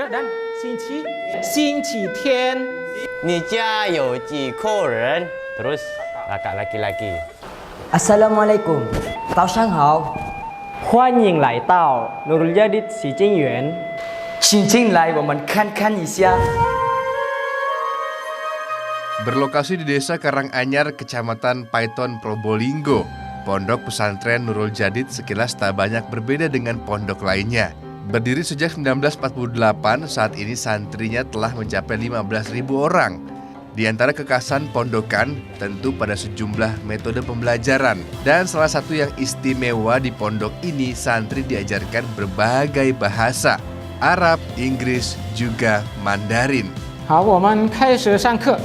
dan 星期天。你家有几口人？ Terus kakak laki-laki. Assalamualaikum，早上好，欢迎来到 Nurul Jadid 洗晶园，请进来，我们看看一下。 Berlokasi di Desa Karanganyar, Kecamatan Paiton, Probolinggo, Pondok Pesantren Nurul Jadid sekilas tak banyak berbeda dengan pondok lainnya. Berdiri sejak 1948, saat ini santrinya telah mencapai 15.000 orang. Di antara kekhasan pondokan tentu pada sejumlah metode pembelajaran. Dan salah satu yang istimewa di pondok ini, santri diajarkan berbagai bahasa, Arab, Inggris, juga Mandarin. 好，我们开始上课。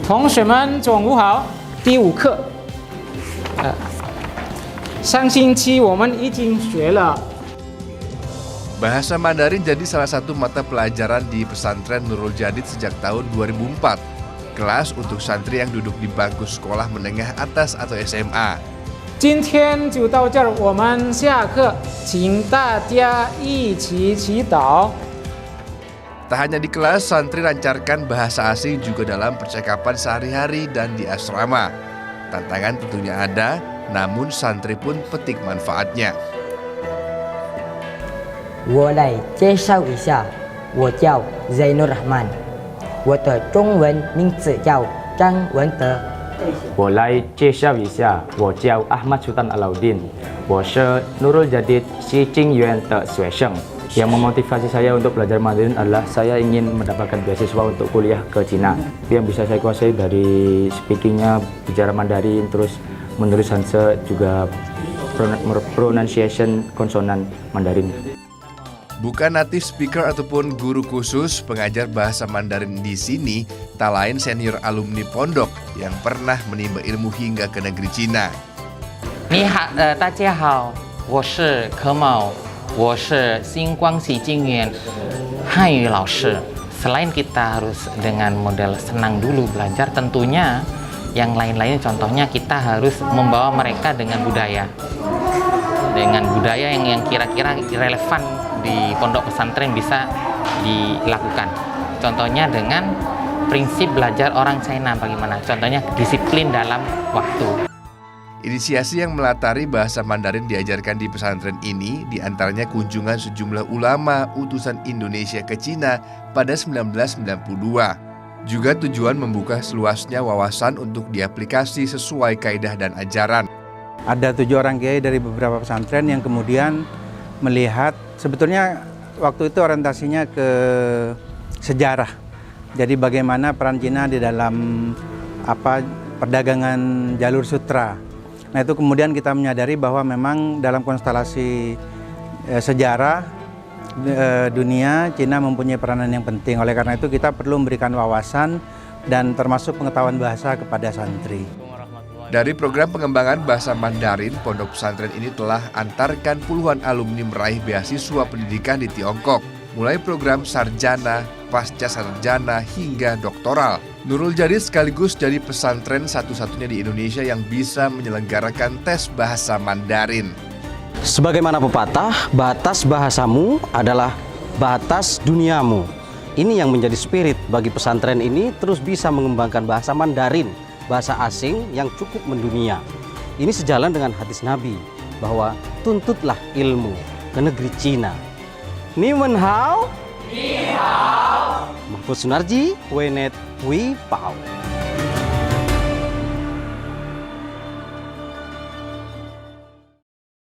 同学们，中午好。第5课，上星期我们已经学了。 Bahasa Mandarin jadi salah satu mata pelajaran di pesantren Nurul Jadid sejak tahun 2004. Kelas untuk santri yang duduk di bangku sekolah menengah atas atau SMA. 今天就到这儿，我们下课，请大家一起祈祷。 Tak hanya di kelas, santri lancarkan bahasa asing juga dalam percakapan sehari-hari dan di asrama. Tantangan tentunya ada, namun santri pun petik manfaatnya. 我来介绍一下，我叫 Zainur Rahman，我的中文名字叫张文德。我来介绍一下，我叫 Ahmad Sultan Alauddin，我是 Nurul Jadid 洗晶园的学生。 Yang memotivasi saya untuk belajar Mandarin adalah saya ingin mendapatkan beasiswa untuk kuliah ke Cina. Yang bisa saya kuasai dari speakingnya, bicara Mandarin, terus menulis Hanse, juga pronunciation konsonan Mandarin. Bukan native speaker ataupun guru khusus, pengajar bahasa Mandarin di sini tak lain senior alumni pondok yang pernah menimba ilmu hingga ke negeri Cina. 你好，大家好，我是柯某。 我是星光洗晶园汉语老师。Selain kita harus dengan model senang dulu belajar, tentunya yang lain-lain contohnya kita harus membawa mereka dengan budaya. Dengan budaya yang kira-kira relevan di pondok pesantren bisa dilakukan. Contohnya dengan prinsip belajar orang China bagaimana? Contohnya disiplin dalam waktu. Inisiasi yang melatari bahasa Mandarin diajarkan di pesantren ini diantaranya kunjungan sejumlah ulama utusan Indonesia ke Cina pada 1992. Juga tujuan membuka seluasnya wawasan untuk diaplikasi sesuai kaidah dan ajaran. Ada 7 orang kiai dari beberapa pesantren yang kemudian melihat sebetulnya waktu itu orientasinya ke sejarah. Jadi bagaimana peran Cina di dalam perdagangan jalur sutra. Nah itu kemudian kita menyadari bahwa memang dalam konstelasi sejarah dunia, Cina mempunyai peranan yang penting. Oleh karena itu kita perlu memberikan wawasan dan termasuk pengetahuan bahasa kepada santri. Dari program pengembangan bahasa Mandarin, pondok pesantren ini telah antarkan puluhan alumni meraih beasiswa pendidikan di Tiongkok. Mulai program sarjana, pasca sarjana, hingga doktoral. Nurul Jadid sekaligus jadi pesantren satu-satunya di Indonesia yang bisa menyelenggarakan tes bahasa Mandarin. Sebagaimana pepatah, batas bahasamu adalah batas duniamu. Ini yang menjadi spirit bagi pesantren ini terus bisa mengembangkan bahasa Mandarin, bahasa asing yang cukup mendunia. Ini sejalan dengan hadis Nabi bahwa tuntutlah ilmu ke negeri Cina. Ni wen hao? Ni hao. Mahfud Sunarji, Wenet Wi Pao.